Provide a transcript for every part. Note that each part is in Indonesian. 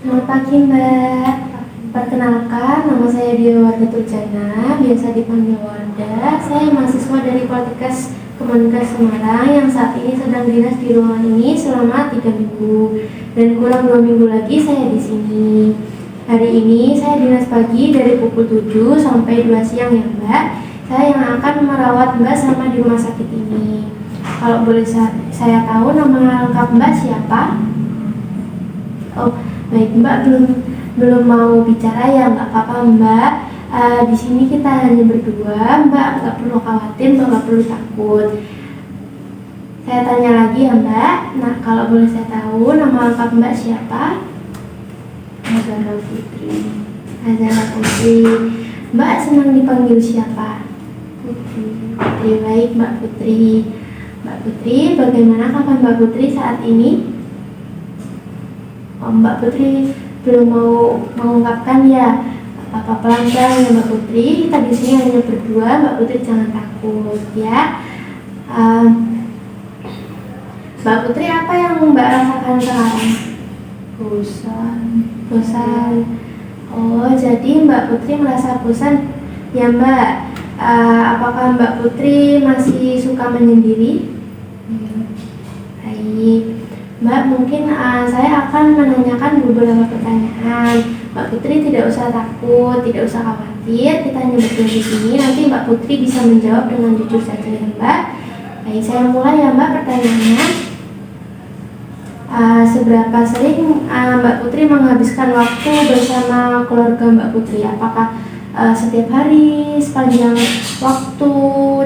Selamat pagi Mbak. Perkenalkan, nama saya Dia Warda Turjana, biasa dipanggil Warda. Saya mahasiswa dari Poltekkes Kemenkes Semarang yang saat ini sedang dinas di ruangan ini selama 3 minggu. Dan kurang 2 minggu lagi saya di sini. Hari ini saya dinas pagi dari pukul 7 sampai 2 siang ya Mbak. Saya yang akan merawat Mbak selama di rumah sakit ini. Kalau boleh saya tahu nama lengkap Mbak siapa? Oh, baik Mbak belum mau bicara ya, nggak apa-apa Mbak. Di sini kita hanya berdua, Mbak nggak perlu khawatir, Mbak nggak perlu takut. Saya tanya lagi ya Mbak. Nah, kalau boleh saya tahu nama lengkap Mbak siapa? Azara Putri. Azara Putri. Mbak senang dipanggil siapa? Putri. Putri, baik Mbak Putri. Mbak Putri, bagaimana kabar Mbak Putri saat ini? Oh, Mbak Putri belum mau mengungkapkan ya. Apa pelan-pelan ya Mbak Putri. Kita di sini hanya berdua, Mbak Putri jangan takut ya. Mbak Putri, apa yang Mbak rasakan sekarang? Bosan. Oh, jadi Mbak Putri merasa bosan ya Mbak. Apakah Mbak Putri masih suka menyendiri? Baik. Mbak, mungkin saya akan menanyakan beberapa pertanyaan. Mbak Putri tidak usah takut, tidak usah khawatir. Kita hanya berdua di sini. Nanti Mbak Putri bisa menjawab dengan jujur saja ya Mbak. Baik, saya mulai ya Mbak pertanyaannya. Seberapa sering Mbak Putri menghabiskan waktu bersama keluarga Mbak Putri? Apakah setiap hari, sepanjang waktu,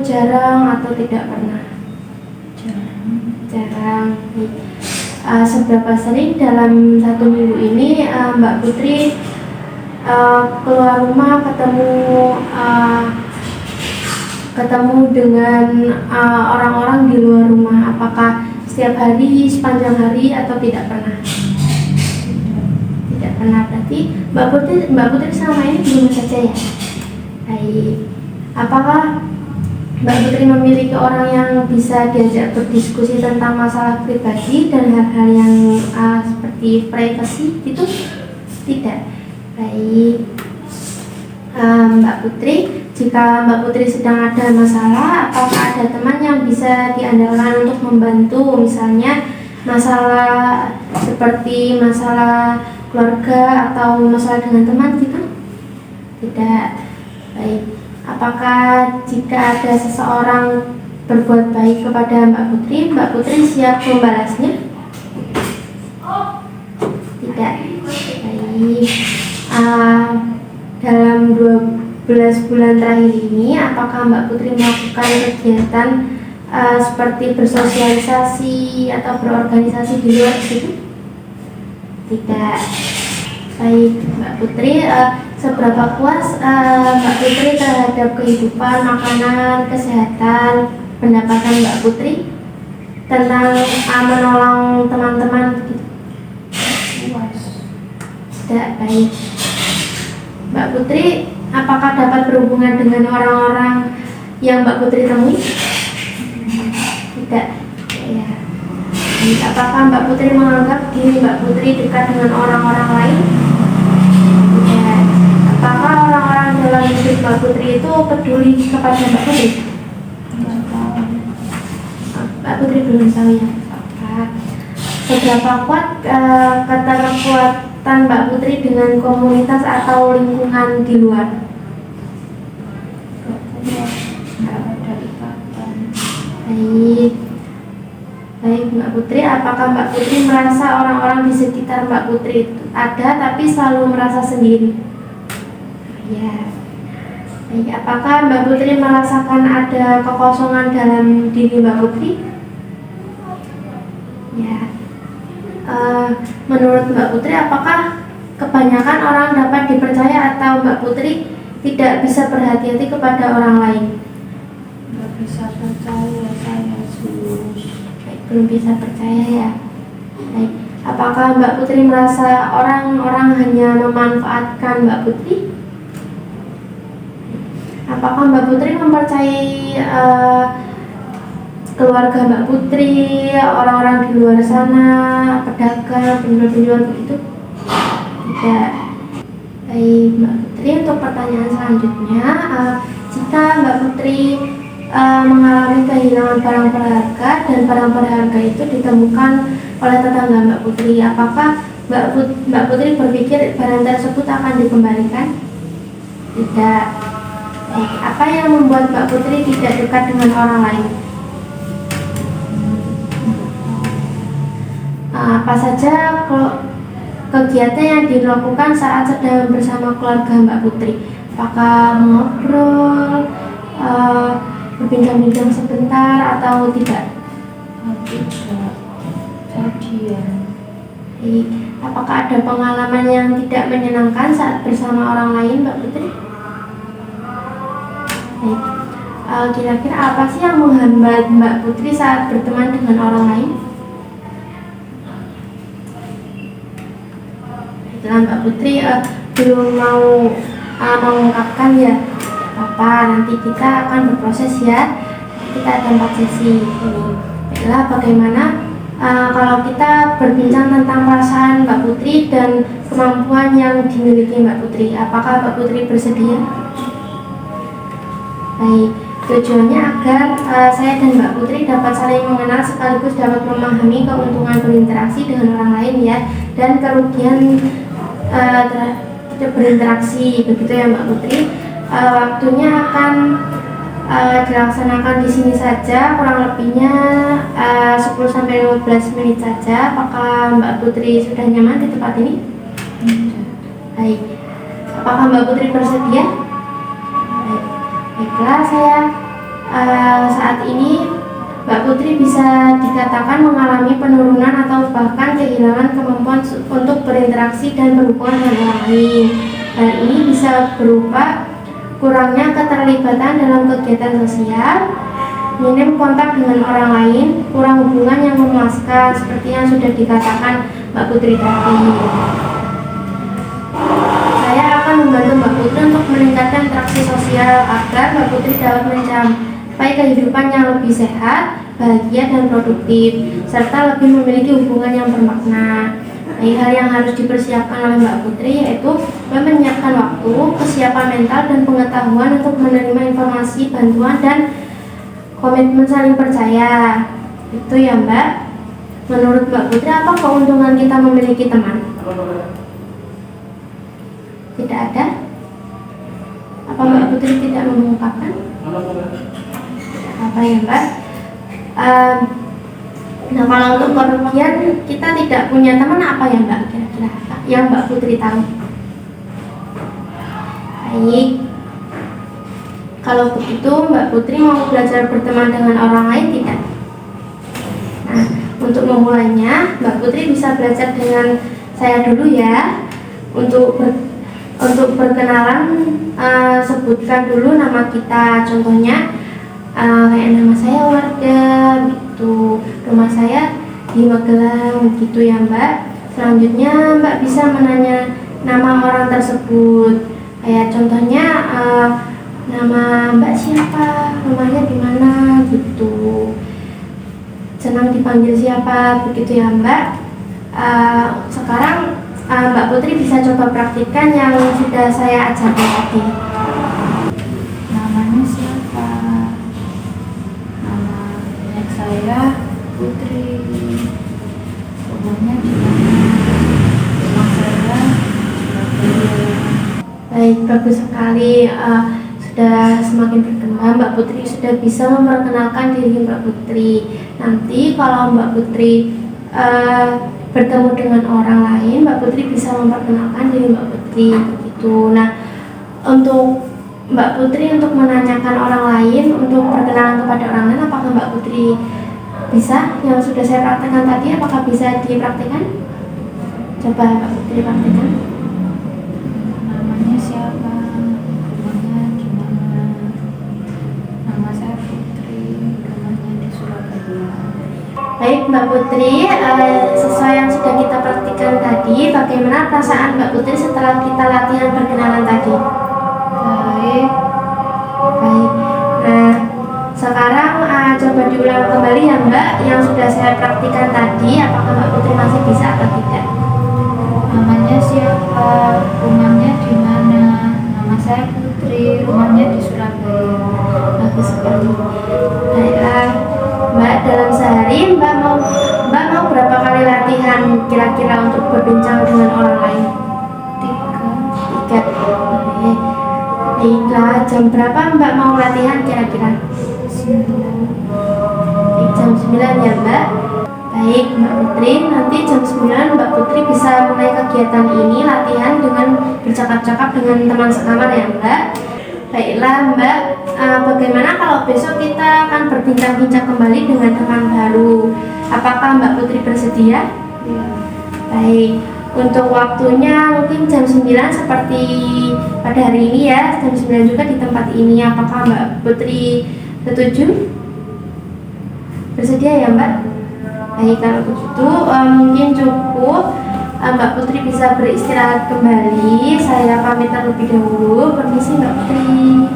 jarang, atau tidak pernah? Jarang. Seberapa sering dalam 1 minggu ini Mbak Putri keluar rumah ketemu dengan orang-orang di luar rumah? Apakah setiap hari, sepanjang hari, atau tidak pernah? Tidak pernah. Berarti Mbak Putri selama ini di rumah saja ya? Baik. Apakah Mbak Putri memiliki orang yang bisa diajak berdiskusi tentang masalah pribadi dan hal-hal yang seperti privasi itu? Tidak. Baik. Mbak Putri, jika Mbak Putri sedang ada masalah, apakah ada teman yang bisa diandalkan untuk membantu? Misalnya masalah seperti masalah keluarga atau masalah dengan teman gitu? Tidak. Baik. Apakah jika ada seseorang berbuat baik kepada Mbak Putri siap membalasnya? Tidak. Baik. Dalam 12 bulan terakhir ini, apakah Mbak Putri melakukan kegiatan seperti bersosialisasi atau berorganisasi di luar situ? Tidak. Baik, Mbak Putri, seberapa puas Mbak Putri terhadap kehidupan, makanan, kesehatan, pendapatan Mbak Putri tentang menolong teman-teman gitu? Puas. Tidak. Baik. Mbak Putri, apakah dapat berhubungan dengan orang-orang yang Mbak Putri temui? Tidak. Ya. Apakah Mbak Putri menganggap diri Mbak Putri dekat dengan orang-orang lain? Tidak. Apakah orang-orang dalam hidup Mbak Putri itu peduli kepada Mbak Putri? Mbak Putri belum tahu ya. Seberapa kuat keterkuatan Mbak Putri dengan komunitas atau lingkungan di luar? Baik. Baik Mbak Putri, apakah Mbak Putri merasa orang-orang di sekitar Mbak Putri itu ada tapi selalu merasa sendiri? Ya. Baik, apakah Mbak Putri merasakan ada kekosongan dalam diri Mbak Putri? Ya. Menurut Mbak Putri, apakah kebanyakan orang dapat dipercaya atau Mbak Putri tidak bisa berhati-hati kepada orang lain? Nggak bisa percaya, saya sus. Belum bisa percaya ya. Baik. Apakah Mbak Putri merasa orang-orang hanya memanfaatkan Mbak Putri? Apakah Mbak Putri mempercayai keluarga Mbak Putri, orang-orang di luar sana, pedagang, penjual-penjual begitu? Tidak. Baik, Mbak Putri, untuk pertanyaan selanjutnya, jika Mbak Putri mengalami kehilangan barang berharga dan barang berharga itu ditemukan oleh tetangga Mbak Putri, apakah Mbak Putri berpikir barang tersebut akan dikembalikan? Tidak. Baik, apa yang membuat Mbak Putri tidak dekat dengan orang lain? Apa saja kegiatan yang dilakukan saat sedang bersama keluarga Mbak Putri? Apakah mengobrol, berbincang-bincang sebentar atau tidak? Tidak. Saya diam. Apakah ada pengalaman yang tidak menyenangkan saat bersama orang lain, Mbak Putri? Baik. Kira-kira apa sih yang menghambat Mbak Putri saat berteman dengan orang lain? Baiklah, Mbak Putri belum mau mengungkapkan ya. Apa nanti kita akan berproses ya. Kita ada 4 sesi ini. Baiklah, bagaimana kalau kita berbincang tentang perasaan Mbak Putri dan kemampuan yang dimiliki Mbak Putri, apakah Mbak Putri bersedia? Baik, tujuannya agar saya dan Mbak Putri dapat saling mengenal sekaligus dapat memahami keuntungan berinteraksi dengan orang lain ya, dan kerugian tidak berinteraksi, begitu ya Mbak Putri. Waktunya akan dilaksanakan di sini saja, kurang lebihnya 10-15 menit saja. Apakah Mbak Putri sudah nyaman di tempat ini? Baik. Apakah Mbak Putri bersedia? Baik. Baiklah, saya saat ini Mbak Putri bisa dikatakan mengalami penurunan atau bahkan kehilangan kemampuan untuk berinteraksi dan berhubungan dengan orang lain. Hal ini bisa berupa kurangnya keterlibatan dalam kegiatan sosial, minim kontak dengan orang lain, kurang hubungan yang memuaskan seperti yang sudah dikatakan Mbak Putri tadi. Saya akan membantu Mbak Putri untuk meningkatkan interaksi sosial agar Mbak Putri dapat mencapai kehidupan yang lebih sehat, bahagia dan produktif, serta lebih memiliki hubungan yang bermakna. Hal yang harus dipersiapkan oleh Mbak Putri yaitu menyiapkan waktu, kesiapan mental dan pengetahuan untuk menerima informasi, bantuan dan komitmen saling percaya. Itu ya Mbak. Menurut Mbak Putri, apa keuntungan kita memiliki teman? Tidak ada? Apa Mbak Putri tidak mengungkapkan? Apa ya Mbak? Nah, kalau untuk kerugian kita tidak punya teman, apa ya Mbak kira-kira yang Mbak Putri tahu? Baik, kalau begitu Mbak Putri mau belajar berteman dengan orang lain tidak? Nah, untuk memulainya Mbak Putri bisa belajar dengan saya dulu ya. Untuk berkenalan, sebutkan dulu nama kita. Contohnya kayak nama saya Warga gitu, rumah saya di Magelang gitu ya Mbak. Selanjutnya Mbak bisa menanya nama orang tersebut, kayak contohnya nama Mbak siapa, rumahnya di mana gitu, senang dipanggil siapa, begitu ya Mbak. Sekarang Mbak Putri bisa coba praktikkan yang sudah saya ajarkan tadi. Namanya siapa? Saya Putri. Rumahnya di mana? Rumah saya Surabaya. Baik, bagus sekali. Sudah semakin berkembang, Mbak Putri sudah bisa memperkenalkan diri Mbak Putri. Nanti kalau Mbak Putri bertemu dengan orang lain, Mbak Putri bisa memperkenalkan diri Mbak Putri begitu. Nah, untuk Mbak Putri untuk menanyakan orang lain, untuk berkenalan kepada orang lain, apakah Mbak Putri bisa? Yang sudah saya praktekkan tadi, apakah bisa dipraktikkan? Coba Mbak Putri praktekkan. Namanya siapa? Rumahnya di mana? Nama saya Putri. Rumahnya di Surabaya. Baik Mbak Putri, sesuai yang sudah kita praktikkan tadi, bagaimana perasaan Mbak Putri setelah kita latihan perkenalan tadi? Baik. Baik. Nah, sekarang coba diulang kembali ya Mbak, yang sudah saya praktikkan tadi. Apakah Mbak Putri masih bisa atau tidak? Namanya siapa? Bapak? Rumahnya di mana? Nama saya Putri, rumahnya di Surabaya. Bagus sekali. Baiklah, Mbak, dalam sehari Mbak mau berapa kali latihan kira-kira untuk berbincang dengan orang lain? 3. 3. Oke. Baiklah, jam berapa Mbak mau latihan kira-kira? 9. Baik, jam 9 ya Mbak. Baik Mbak Putri, nanti jam 9 Mbak Putri bisa mulai kegiatan ini latihan dengan bercakap-cakap dengan teman sekamar ya Mbak. Baiklah Mbak, bagaimana kalau besok kita akan berbincang-bincang kembali dengan teman baru? Apakah Mbak Putri bersedia? Ya. Baik, untuk waktunya mungkin jam 9 seperti pada hari ini ya, jam 9 juga di tempat ini. Apakah Mbak Putri setuju? Bersedia ya Mbak? Baik, kalau begitu mungkin cukup. Mbak Putri bisa beristirahat kembali. Saya pamit terlebih dahulu. Permisi Mbak Putri.